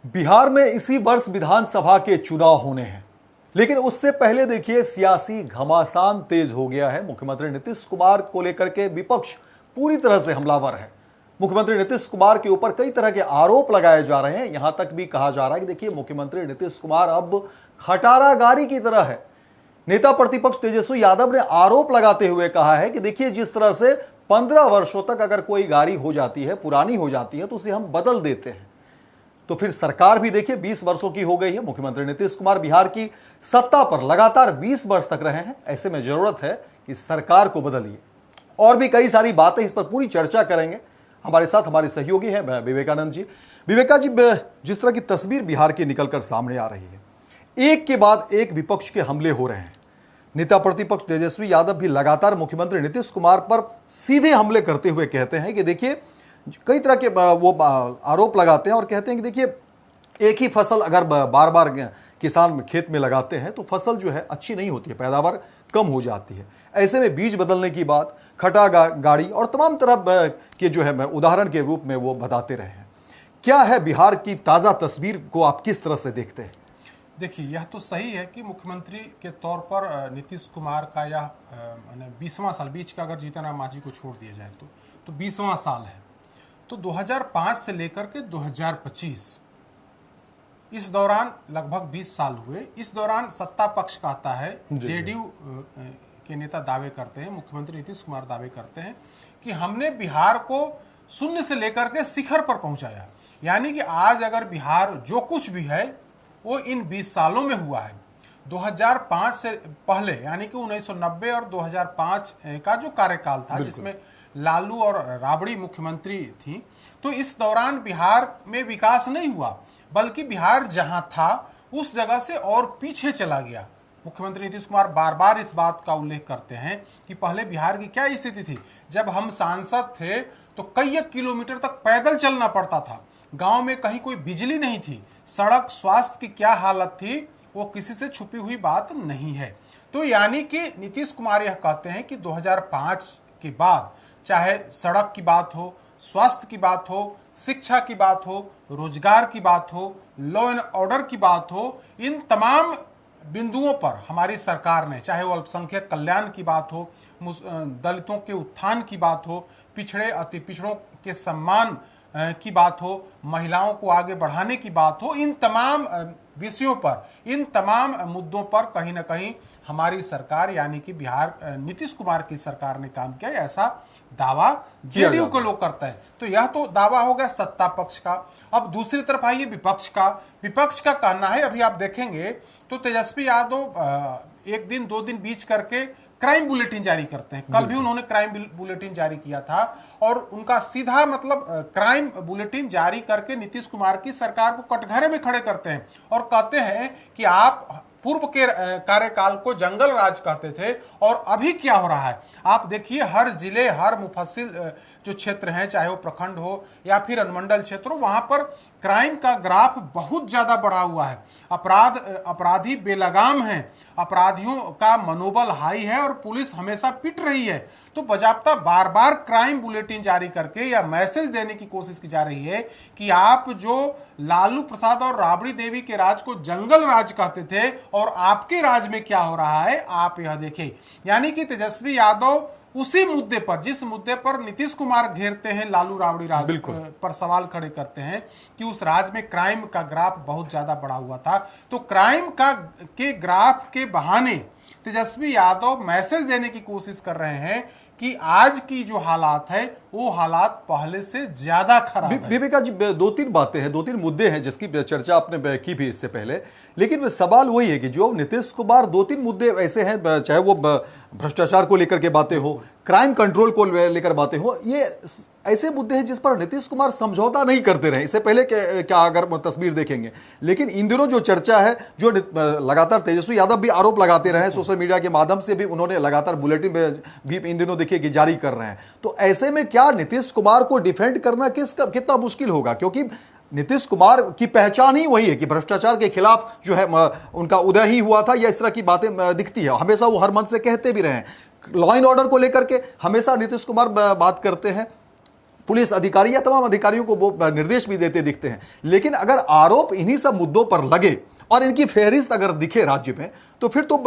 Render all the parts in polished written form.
बिहार में इसी वर्ष विधानसभा के चुनाव होने हैं, लेकिन उससे पहले देखिए सियासी घमासान तेज हो गया है। मुख्यमंत्री नीतीश कुमार को लेकर के विपक्ष पूरी तरह से हमलावर है। मुख्यमंत्री नीतीश कुमार के ऊपर कई तरह के आरोप लगाए जा रहे हैं। यहां तक भी कहा जा रहा है कि देखिए मुख्यमंत्री नीतीश कुमार अब खटारा गाड़ी की तरह है। नेता प्रतिपक्ष तेजस्वी यादव ने आरोप लगाते हुए कहा है कि देखिए जिस तरह से 15 वर्षों तक अगर कोई गाड़ी हो जाती है, पुरानी हो जाती है, तो उसे हम बदल देते हैं, तो फिर सरकार भी देखिए 20 वर्षों की हो गई है। मुख्यमंत्री नीतीश कुमार बिहार की सत्ता पर लगातार 20 वर्ष तक रहे हैं। ऐसे में जरूरत है कि सरकार को बदलिए। और भी कई सारी बातें, इस पर पूरी चर्चा करेंगे। हमारे साथ हमारे सहयोगी हैं विवेकानंद जी। विवेका जी, जिस तरह की तस्वीर बिहार की निकलकर सामने आ रही है, एक के बाद एक विपक्ष के हमले हो रहे हैं। नेता प्रतिपक्ष तेजस्वी यादव भी लगातार मुख्यमंत्री नीतीश कुमार पर सीधे हमले करते हुए कहते हैं कि देखिए कई तरह के वो आरोप लगाते हैं और कहते हैं कि देखिए एक ही फसल अगर बार बार किसान खेत में लगाते हैं तो फसल जो है अच्छी नहीं होती है, पैदावार कम हो जाती है। ऐसे में बीज बदलने की बात, खटा गाड़ी और तमाम तरह के जो है उदाहरण के रूप में वो बताते रहे हैं। क्या है बिहार की ताज़ा तस्वीर को आप किस तरह से देखते हैं? देखिए, यह तो सही है कि मुख्यमंत्री के तौर पर नीतीश कुमार का यह 20वां साल, बीच का अगर जीतन राम मांझी को छोड़ दिया जाए तो 20वां साल है। तो 2005 से लेकर के 2025 इस दौरान लगभग 20 साल हुए। इस दौरान सत्ता पक्ष कहता है, जेडीयू के नेता दावे करते हैं, मुख्यमंत्री नीतीश कुमार दावे करते हैं कि हमने बिहार को शून्य से लेकर के शिखर पर पहुंचाया। यानी कि आज अगर बिहार जो कुछ भी है वो इन 20 सालों में हुआ है। 2005 से पहले यानी कि 1990 और 2005 का जो कार्यकाल था, जिसमें लालू और राबड़ी मुख्यमंत्री थी, तो इस दौरान बिहार में विकास नहीं हुआ, बल्कि बिहार जहां था उस जगह से और पीछे चला गया। मुख्यमंत्री नीतीश कुमार बार बार इस बात का उल्लेख करते हैं कि पहले बिहार की क्या स्थिति थी। जब हम सांसद थे तो कई किलोमीटर तक पैदल चलना पड़ता था, गांव में कहीं कोई बिजली नहीं थी, सड़क स्वास्थ्य की क्या हालत थी वो किसी से छुपी हुई बात नहीं है। तो यानी कि नीतीश कुमार यह कहते हैं कि 2005 के बाद चाहे सड़क की बात हो, स्वास्थ्य की बात हो, शिक्षा की बात हो, रोजगार की बात हो, लॉ एंड ऑर्डर की बात हो, इन तमाम बिंदुओं पर हमारी सरकार ने, चाहे वो अल्पसंख्यक कल्याण की बात हो, दलितों के उत्थान की बात हो, पिछड़े अति पिछड़ों के सम्मान की बात हो, महिलाओं को आगे बढ़ाने की बात हो, इन तमाम विषयों पर, इन तमाम मुद्दों पर कहीं ना कहीं हमारी सरकार यानी कि बिहार नीतीश कुमार की सरकार ने काम किया, ऐसा दावा जेडीयू को लोग करता है। तो यह तो दावा हो गया सत्ता पक्ष का। अब दूसरी तरफ आइए विपक्ष का। विपक्ष का कहना है, अभी आप देखेंगे तो तेजस्वी यादव एक दिन 2 दिन बीच करके क्राइम बुलेटिन जारी करते हैं। कल भी उन्होंने क्राइम बुलेटिन जारी किया था और उनका सीधा मतलब क्राइम बुलेटिन जारी करके नीतीश कुमार की सरकार को कटघरे में खड़े करते हैं और कहते हैं कि आप पूर्व के कार्यकाल को जंगल राज कहते थे और अभी क्या हो रहा है। आप देखिए हर जिले, हर मुफस्सिल जो क्षेत्र हैं, चाहे वो प्रखंड हो या फिर अनुमंडल क्षेत्र हो, वहां पर क्राइम का ग्राफ बहुत ज्यादा बढ़ा हुआ है। अपराधी बेलगाम हैं, अपराधियों का मनोबल हाई है और पुलिस हमेशा पिट रही है। तो बजाबता बार बार क्राइम बुलेटिन जारी करके या मैसेज देने की कोशिश की जा रही है कि आप जो लालू प्रसाद और राबड़ी देवी के राज को जंगल राज कहते थे और आपके राज में क्या हो रहा है आप यह देखिए। यानी कि तेजस्वी यादव उसी मुद्दे पर, जिस मुद्दे पर नीतीश कुमार घेरते हैं, लालू राबड़ी राज पर सवाल खड़े करते हैं कि उस राज में क्राइम का ग्राफ बहुत ज्यादा बढ़ा हुआ था, तो क्राइम के ग्राफ के बहाने तेजस्वी यादव मैसेज देने की कोशिश कर रहे हैं कि आज की जो हालात है वो हालात पहले से ज्यादा खराब है। विवेका जी, 2-3 बातें हैं, 2-3 मुद्दे हैं जिसकी चर्चा आपने की भी इससे पहले, लेकिन सवाल वही है कि जो नीतीश कुमार 2-3 मुद्दे ऐसे हैं, चाहे वो भ्रष्टाचार को लेकर के बातें हो, क्राइम कंट्रोल को लेकर बातें हो, ये ऐसे मुद्दे हैं जिस पर नीतीश कुमार समझौता नहीं करते रहे। इससे पहले क्या अगर तस्वीर देखेंगे, लेकिन इन दिनों जो चर्चा है, जो लगातार तेजस्वी यादव भी आरोप लगाते रहे, सोशल मीडिया के माध्यम से भी उन्होंने लगातार बुलेटिन भी इन दिनों देखिए कि जारी कर रहे हैं। तो ऐसे में क्या नीतीश कुमार को डिफेंड करना कितना मुश्किल होगा, क्योंकि नीतीश कुमार की पहचान ही वही है कि भ्रष्टाचार के खिलाफ जो है उनका उदय ही हुआ था, या इस तरह की बातें दिखती है, हमेशा वो हर मंच से कहते भी रहे हैं। लॉ एंड ऑर्डर को लेकर के हमेशा नीतीश कुमार बात करते हैं, पुलिस अधिकारी या तमाम अधिकारियों को वो निर्देश भी देते दिखते हैं। लेकिन अगर आरोप इन्हीं सब मुद्दों पर लगे और इनकी फहरिस्त अगर दिखे राज्य में, तो फिर तो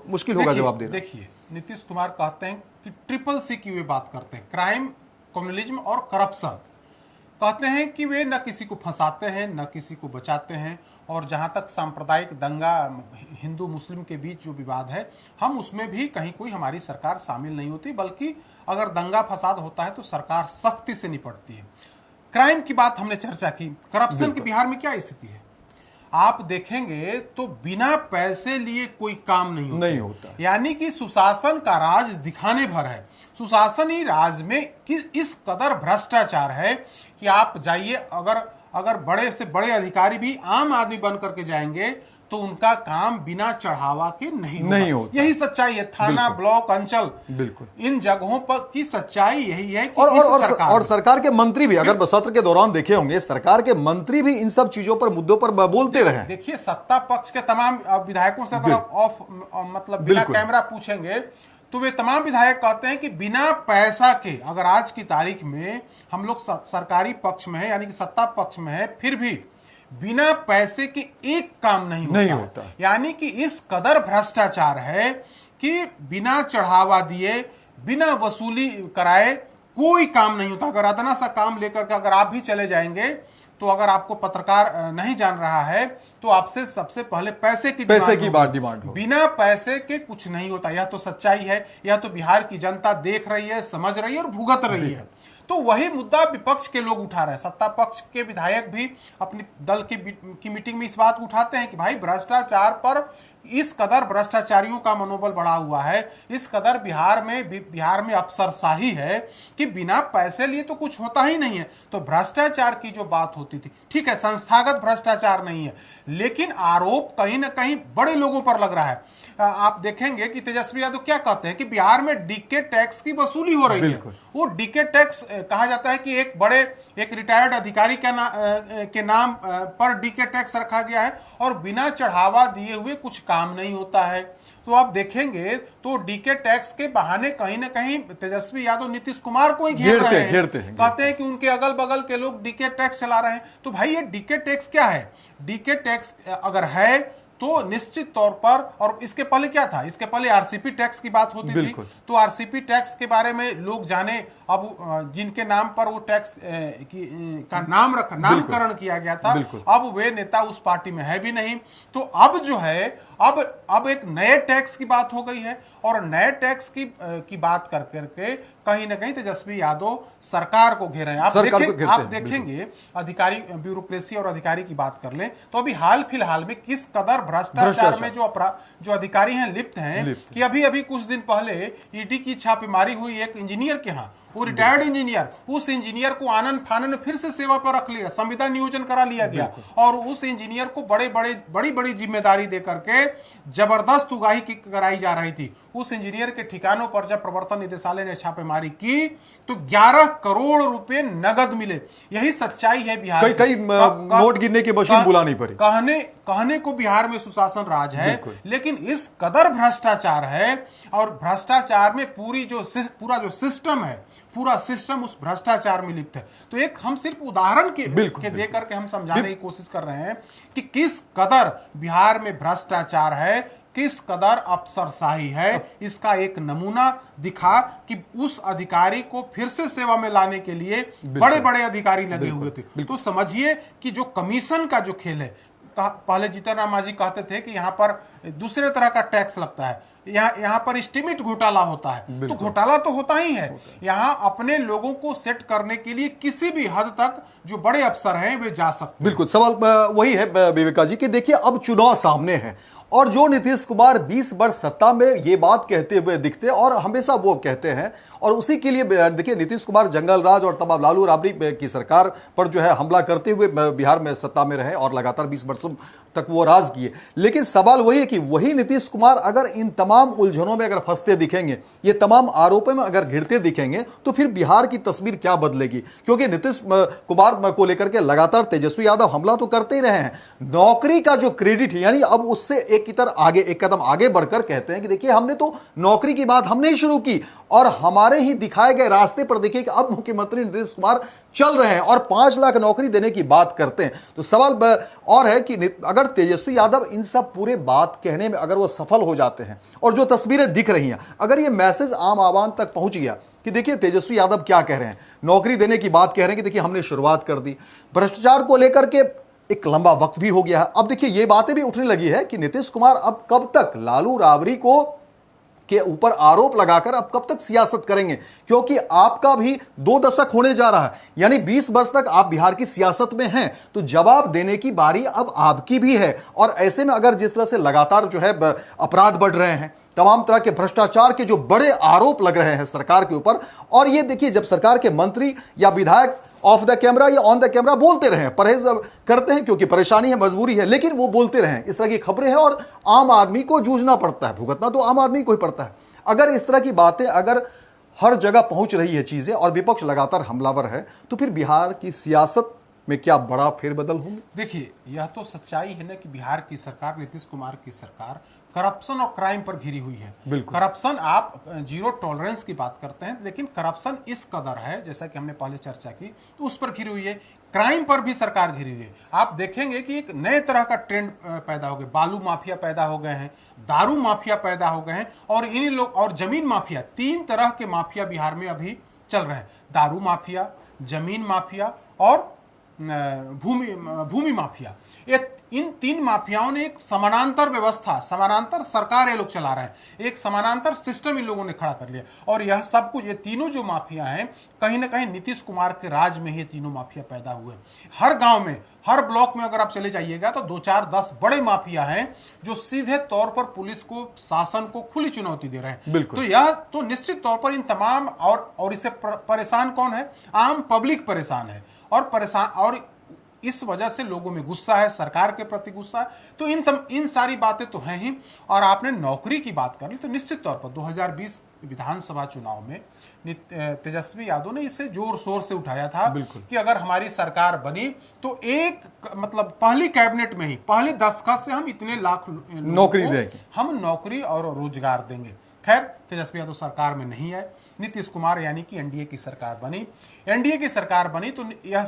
मुश्किल होगा जवाब देना। देखिए, नीतीश कुमार कहते हैं कि ट्रिपल सी की वे बात करते हैं, क्राइम, कम्युनलिज्म और करप्शन। कहते हैं कि वे न किसी को फंसाते हैं न किसी को बचाते हैं, और जहां तक सांप्रदायिक दंगा हिंदू मुस्लिम के बीच जो विवाद है, हम उसमें भी कहीं कोई हमारी सरकार शामिल नहीं होती, बल्कि अगर दंगा फसाद होता है तो सरकार सख्ती से निपटती है। क्राइम की बात हमने चर्चा की, करप्शन की बिहार में क्या स्थिति है आप देखेंगे तो बिना पैसे लिए कोई काम नहीं होता। यानी कि सुशासन का राज दिखाने भर है। सुशासन ही राज में इस कदर भ्रष्टाचार है कि आप जाइए, अगर बड़े से बड़े अधिकारी भी आम आदमी बन करके जाएंगे तो उनका काम बिना चढ़ावा के नहीं होता। यही सच्चाई है। थाना, ब्लॉक, अंचल, बिल्कुल इन जगहों पर की सच्चाई यही है कि और सरकार के मंत्री भी, अगर सत्र के दौरान देखे होंगे, सरकार के मंत्री भी इन सब चीजों पर, मुद्दों पर बोलते रहे। देखिए, सत्ता पक्ष के तमाम विधायकों से मतलब बिना कैमरा पूछेंगे तो वे तमाम विधायक कहते हैं कि बिना पैसा के, अगर आज की तारीख में हम लोग सरकारी पक्ष में है, यानी कि सत्ता पक्ष में है, फिर भी बिना पैसे के एक काम नहीं होता। यानी कि इस कदर भ्रष्टाचार है कि बिना चढ़ावा दिए, बिना वसूली कराए कोई काम नहीं होता। अगर अदना सा काम लेकर के अगर आप भी चले जाएंगे तो अगर आपको पत्रकार नहीं जान रहा है तो आपसे सबसे पहले पैसे की डिमांड हो। बिना पैसे के कुछ नहीं होता। यह तो सच्चाई है, यह तो बिहार की जनता देख रही है, समझ रही है और भुगत रही है। तो वही मुद्दा विपक्ष के लोग उठा रहे हैं। सत्ता पक्ष के विधायक भी अपनी दल की मीटिंग में इस बात को उठाते हैं कि भाई भ्रष्टाचार पर, इस कदर भ्रष्टाचारियों का मनोबल बढ़ा हुआ है, इस कदर बिहार में अफसरशाही है कि बिना पैसे लिए तो कुछ होता ही नहीं है। तो भ्रष्टाचार की जो बात होती थी, ठीक है, संस्थागत भ्रष्टाचार नहीं है, लेकिन आरोप कहीं ना कहीं बड़े लोगों पर लग रहा है। आप देखेंगे कि तेजस्वी यादव क्या कहते हैं कि बिहार में डीके टैक्स की वसूली हो रही है। वो डीके टैक्स कहा जाता है कि एक रिटायर्ड अधिकारी के नाम पर डीके टैक्स रखा गया है और बिना चढ़ावा दिए हुए कुछ काम नहीं होता है। तो आप देखेंगे तो डीके टैक्स के बहाने कहीं ना कहीं तेजस्वी यादव नीतीश कुमार को ही घेर रहे हैं। कहते हैं कि उनके अगल बगल के लोग डीके टैक्स चला रहे हैं। तो भाई, ये डीके टैक्स क्या है? डीके टैक्स अगर है तो निश्चित तौर पर, और इसके पहले क्या था, इसके पहले आरसीपी टैक्स की बात होती थी। तो आरसीपी टैक्स के बारे में लोग जाने, अब जिनके नाम पर वो टैक्स का नामकरण किया गया था, अब वे नेता उस पार्टी में है भी नहीं। तो अब जो है, अब एक नए टैक्स की बात हो गई है, और नए टैक्स की बात कर करके कहीं ना कहीं तेजस्वी यादव सरकार को घेर रहे हैं। आप देखेंगे अधिकारी, ब्यूरोक्रेसी और अधिकारी की बात कर लें तो अभी हाल फिलहाल में किस कदर भ्रष्टाचार में जो अधिकारी हैं लिप्त हैं कि अभी कुछ दिन पहले ईडी की छापेमारी हुई एक इंजीनियर के यहाँ। वो रिटायर्ड इंजीनियर, उस इंजीनियर को आनन फानन फिर से सेवा पर रख लिया, संविदा नियोजन करा लिया गया, और उस इंजीनियर को बड़ी जिम्मेदारी देकर के जबरदस्त उगाही कराई जा रही थी। उस इंजीनियर के ठिकानों पर जब प्रवर्तन निदेशालय ने छापेमारी की तो 11 करोड़ रुपए नगद मिले। यही सच्चाई है बिहार। कई नोट गिनने की मशीन बुलानी पड़ी। कहने को बिहार में सुशासन राज है, लेकिन इस कदर भ्रष्टाचार है, और भ्रष्टाचार में पूरा जो सिस्टम है, पूरा सिस्टम उस भ्रष्टाचार में लिप्त है। तो एक हम सिर्फ उदाहरण के दे करके हम समझाने की कोशिश कर रहे हैं कि किस कदर बिहार में भ्रष्टाचार है, किस कदर अफसरशाही है। इसका एक नमूना दिखा कि उस अधिकारी को फिर से सेवा में लाने के लिए बड़े अधिकारी लगे हुए थे। तो समझिए कि जो कमीशन का जो खेल है, पहले जीतन राम मांझी कहते थे कि यहाँ पर दूसरे तरह का टैक्स लगता है, यहाँ पर एस्टीमेट घोटाला होता है। तो घोटाला तो होता ही है। यहाँ अपने लोगों को सेट करने के लिए किसी भी हद तक जो बड़े अफसर हैं वे जा सकते हैं। बिल्कुल, सवाल वही है विवेका जी कि देखिए, अब चुनाव सामने है, और जो नीतीश कुमार 20 वर्ष सत्ता में ये बात कहते हुए दिखते हैं, और हमेशा वो कहते हैं, और उसी के लिए देखिए नीतीश कुमार जंगल राज और तमाम लालू राबड़ी की सरकार पर जो है हमला करते हुए बिहार में सत्ता में रहे और लगातार 20 वर्षों तक वो राज किए। लेकिन सवाल वही है कि वही नीतीश कुमार अगर इन तमाम उलझनों में अगर फंसते दिखेंगे, ये तमाम आरोपों में अगर घिरते दिखेंगे, तो फिर बिहार की तस्वीर क्या बदलेगी? क्योंकि नीतीश कुमार को लेकर के लगातार तेजस्वी यादव हमला तो करते ही रहे हैं। नौकरी का जो क्रेडिट है, यानी अब उससे एक एक कदम आगे बढ़कर कहते हैं कि देखिए हमने तो नौकरी की बात हमने ही शुरू की और हमारे ही दिखाए गए रास्ते पर देखिए कि अब मुख्यमंत्री नीतीश कुमार चल रहे हैं और 5 लाख नौकरी देने की बात करते हैं। तो सवाल और है कि अगर तेजस्वी यादव इन सब पूरे बात कहने में अगर वो सफल हो जाते हैं और जो तस्वीरें दिख रही हैं, अगर ये मैसेज आम आवाम तक पहुंच गया कि देखिए तेजस्वी यादव क्या कह रहे हैं, नौकरी देने की बात कह रहे हैं कि देखिए हमने शुरुआत कर दी, भ्रष्टाचार को लेकर के एक लंबा वक्त भी हो गया है। अब देखिए ये बातें भी उठने लगी है कि नीतीश कुमार अब कब तक लालू राबड़ी को के ऊपर आरोप लगाकर अब कब तक सियासत करेंगे, क्योंकि आपका भी 2 दशक होने जा रहा है, यानी 20 वर्ष तक आप बिहार की सियासत में हैं, तो जवाब देने की बारी अब आपकी भी है। और ऐसे में अगर जिस तरह से लगातार जो है अपराध बढ़ रहे हैं, तमाम तरह के भ्रष्टाचार के जो बड़े आरोप लग रहे हैं सरकार के ऊपर, और ये देखिए जब सरकार के मंत्री या विधायक ऑफ द कैमरा या ऑन द कैमरा बोलते रहे, परहेज करते हैं क्योंकि परेशानी है, मजबूरी है, लेकिन वो बोलते रहे, इस तरह की खबरें हैं और आम आदमी को जूझना पड़ता है, भुगतना तो आम आदमी को ही पड़ता है। अगर इस तरह की बातें अगर हर जगह पहुंच रही है चीजें और विपक्ष लगातार हमलावर है, तो फिर बिहार की सियासत में क्या बड़ा फेरबदल होंगे? देखिए यह तो सच्चाई है ना कि बिहार की सरकार, नीतीश कुमार की सरकार करप्शन और क्राइम पर घिरी हुई है। बिल्कुल। करप्शन, आप जीरो टॉलरेंस की बात करते हैं, लेकिन करप्शन इस कदर है, जैसा कि हमने पहले चर्चा की, तो उस पर घिरी हुई है। क्राइम पर भी सरकार घिरी हुई है। आप देखेंगे कि एक नए तरह का ट्रेंड पैदा हो गया, बालू माफिया पैदा हो गए हैं, दारू माफिया पैदा हो गए हैं, और इन्हीं लोग और जमीन माफिया, 3 तरह के माफिया बिहार में अभी चल रहे हैं। दारू माफिया, जमीन माफिया और भूमि माफिया। ये इन 3 माफियाओं ने एक समानांतर व्यवस्था, समानांतर सरकार ये लोग चला रहे हैं, एक समानांतर सिस्टम इन लोगों ने खड़ा कर लिया। और यह सब कुछ, ये तीनों जो माफिया हैं, कहीं ना कहीं नीतीश कुमार के राज में ही तीनों माफिया पैदा हुए। हर गांव में, हर ब्लॉक में अगर आप चले जाइएगा तो 2, 4, 10 बड़े माफिया हैं जो सीधे तौर पर पुलिस को, शासन को खुली चुनौती दे रहे हैं। तो यह तो निश्चित तौर पर इन तमाम, और इससे परेशान कौन है? आम पब्लिक परेशान है, और इस वजह से लोगों में गुस्सा है, सरकार के प्रति गुस्सा है। तो इन सारी बातें तो हैं ही। और आपने नौकरी की बात कर ली, तो निश्चित तौर पर 2020 विधानसभा चुनाव में तेजस्वी यादव ने इसे जोर शोर से उठाया था कि अगर हमारी सरकार बनी तो मतलब पहली कैबिनेट में ही, पहले दस्तखत से हम इतने लाख नौकरी देंगे, हम नौकरी और रोजगार देंगे। खैर, तेजस्वी यादव सरकार में नहीं आए, नीतीश कुमार यानी कि एनडीए की सरकार बनी। एनडीए की सरकार बनी तो यह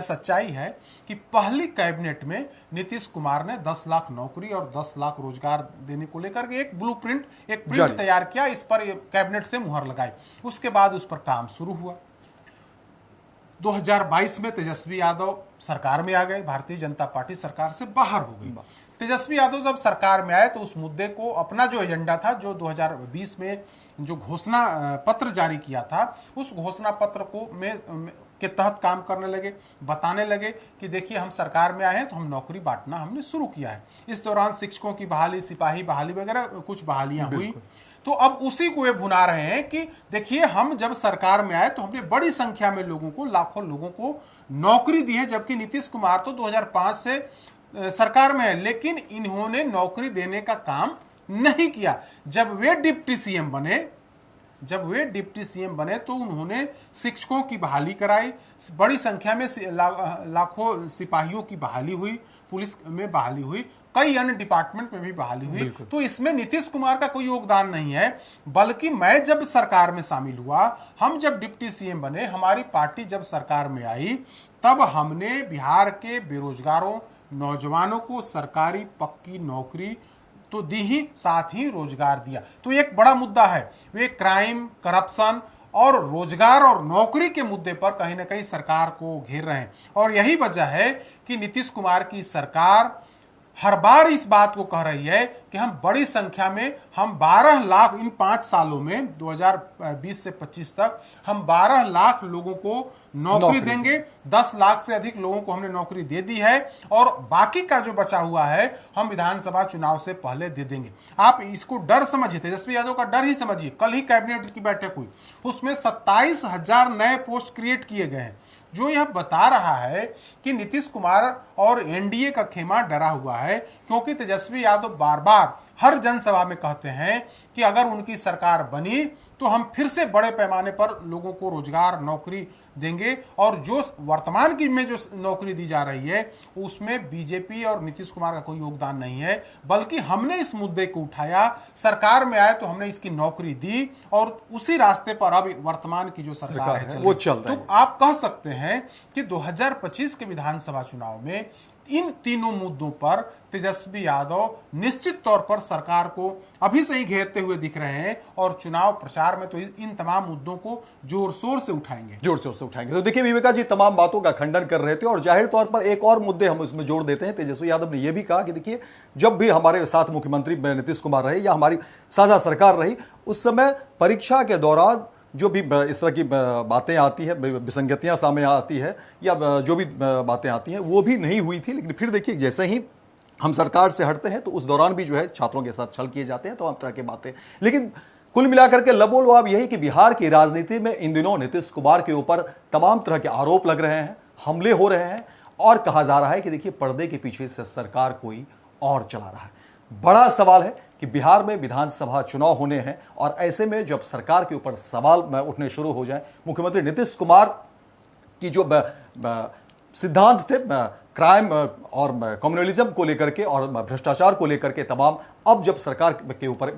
सच्चाई है कि पहली कैबिनेट में नीतीश कुमार ने 10 लाख नौकरी और 10 लाख रोजगार देने को लेकर के एक ब्लूप्रिंट, एक प्रिंट तैयार किया, इस पर कैबिनेट से मुहर लगाई। उसके बाद उस पर काम शुरू हुआ। 2022 में तेजस्वी यादव सरकार में आ गए, भारतीय जनता पार्टी सरकार से बाहर हो गई। तेजस्वी यादव जब सरकार में आए तो उस मुद्दे को, अपना जो एजेंडा था, जो 2020 में जो घोषणा पत्र जारी किया था, उस घोषणा पत्र को के तहत काम करने लगे, बताने लगे कि देखिए हम सरकार में आए हैं तो हम नौकरी बांटना हमने शुरू किया है। इस दौरान शिक्षकों की बहाली, सिपाही बहाली वगैरह कुछ बहालियां हुई। तो अब उसी को वे भुना रहे हैं कि देखिए हम जब सरकार में आए तो हमने बड़ी संख्या में लोगों को, लाखों लोगों को नौकरी दी है, जबकि नीतीश कुमार तो 2005 से सरकार में है, लेकिन इन्होंने नौकरी देने का काम नहीं किया। जब वे डिप्टी सीएम बने तो उन्होंने शिक्षकों की बहाली कराई, बड़ी संख्या में लाखों सिपाहियों की बहाली हुई, पुलिस में बहाली हुई, कई अन्य डिपार्टमेंट में भी बहाली हुई। तो इसमें नीतीश कुमार का कोई योगदान नहीं है, बल्कि मैं जब सरकार में शामिल हुआ, हम जब डिप्टी सीएम बने, हमारी पार्टी जब सरकार में आई, तब हमने बिहार के बेरोजगारों, नौजवानों को सरकारी पक्की नौकरी तो दी ही, साथ ही रोजगार दिया। तो एक बड़ा मुद्दा है, वे क्राइम, करप्शन और रोजगार और नौकरी के मुद्दे पर कहीं ना कहीं सरकार को घेर रहे हैं। और यही वजह है कि नीतीश कुमार की सरकार हर बार इस बात को कह रही है कि हम बड़ी संख्या में, हम 12 लाख, इन 5 सालों में 2020 से 25 तक हम 12 लाख लोगों को नौकरी देंगे। 10 लाख से अधिक लोगों को हमने नौकरी दे दी है, और बाकी का जो बचा हुआ है हम विधानसभा चुनाव से पहले दे देंगे। आप इसको डर समझिए, तेजस्वी यादव का डर ही समझिए। कल ही कैबिनेट की बैठक हुई, उसमें 27,000 नए पोस्ट क्रिएट किए गए हैं, जो यह बता रहा है कि नीतीश कुमार और एनडीए का खेमा डरा हुआ है। क्योंकि तेजस्वी यादव बार बार हर जनसभा में कहते हैं कि अगर उनकी सरकार बनी तो हम फिर से बड़े पैमाने पर लोगों को रोजगार नौकरी देंगे। और जो वर्तमान की में जो नौकरी दी जा रही है उसमें बीजेपी और नीतीश कुमार का कोई योगदान नहीं है, बल्कि हमने इस मुद्दे को उठाया, सरकार में आए तो हमने इसकी नौकरी दी और उसी रास्ते पर अब वर्तमान की जो सरकार है वो चल रही है। तो आप कह सकते हैं कि 2025 के विधानसभा चुनाव में इन तीनों मुद्दों पर तेजस्वी यादव निश्चित तौर पर सरकार को अभी से ही घेरते हुए दिख रहे हैं और चुनाव प्रचार में तो इन तमाम मुद्दों को जोर शोर से उठाएंगे। तो देखिए विवेका जी तमाम बातों का खंडन कर रहे थे और जाहिर तौर पर एक और मुद्दे हम इसमें जोड़ देते हैं। तेजस्वी यादव ने यह भी कहा कि देखिए जब भी हमारे साथ मुख्यमंत्री नीतीश कुमार रहे या हमारी साझा सरकार रही, उस समय परीक्षा के दौरान जो भी इस तरह की बातें आती है, विसंगतियां सामने आती है या जो भी बातें आती हैं वो भी नहीं हुई थी। लेकिन फिर देखिए जैसे ही हम सरकार से हटते हैं तो उस दौरान भी जो है छात्रों के साथ छल किए जाते हैं, तमाम तरह की बातें। लेकिन कुल मिलाकर के लबोलबाब यही कि बिहार की राजनीति में इन दिनों नीतीश कुमार के ऊपर तमाम तरह के आरोप लग रहे हैं, हमले हो रहे हैं और कहा जा रहा है कि देखिए पर्दे के पीछे से सरकार कोई और चला रहा है। बड़ा सवाल है कि बिहार में विधानसभा चुनाव होने हैं और ऐसे में जब सरकार के ऊपर सवाल उठने शुरू हो जाए, मुख्यमंत्री नीतीश कुमार की जो सिद्धांत थे क्राइम और कम्युनलिज्म को लेकर के और भ्रष्टाचार को लेकर के तमाम, अब जब सरकार के ऊपर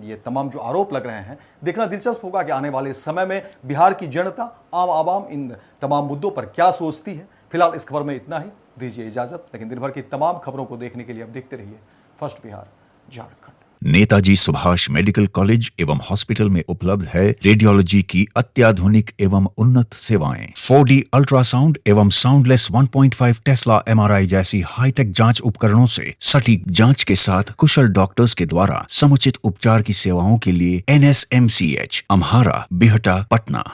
ये तमाम जो आरोप लग रहे हैं, देखना दिलचस्प होगा कि आने वाले समय में बिहार की जनता, आम आवाम इन तमाम मुद्दों पर क्या सोचती है। फिलहाल इस खबर में इतना ही, दीजिए इजाजत। लेकिन दिन भर की तमाम खबरों को देखने के लिए अब देखते रहिए first Bihar Jharkhand. Netaji Subhash medical college एवं हॉस्पिटल में उपलब्ध है रेडियोलॉजी की अत्याधुनिक एवं उन्नत सेवाएं। 4D अल्ट्रासाउंड एवं साउंडलेस 1.5 टेस्ला MRI जैसी हाईटेक जांच उपकरणों से सटीक जांच के साथ कुशल डॉक्टर्स के द्वारा समुचित उपचार की सेवाओं के लिए NSMCH, अम्हारा, बिहटा, पटना।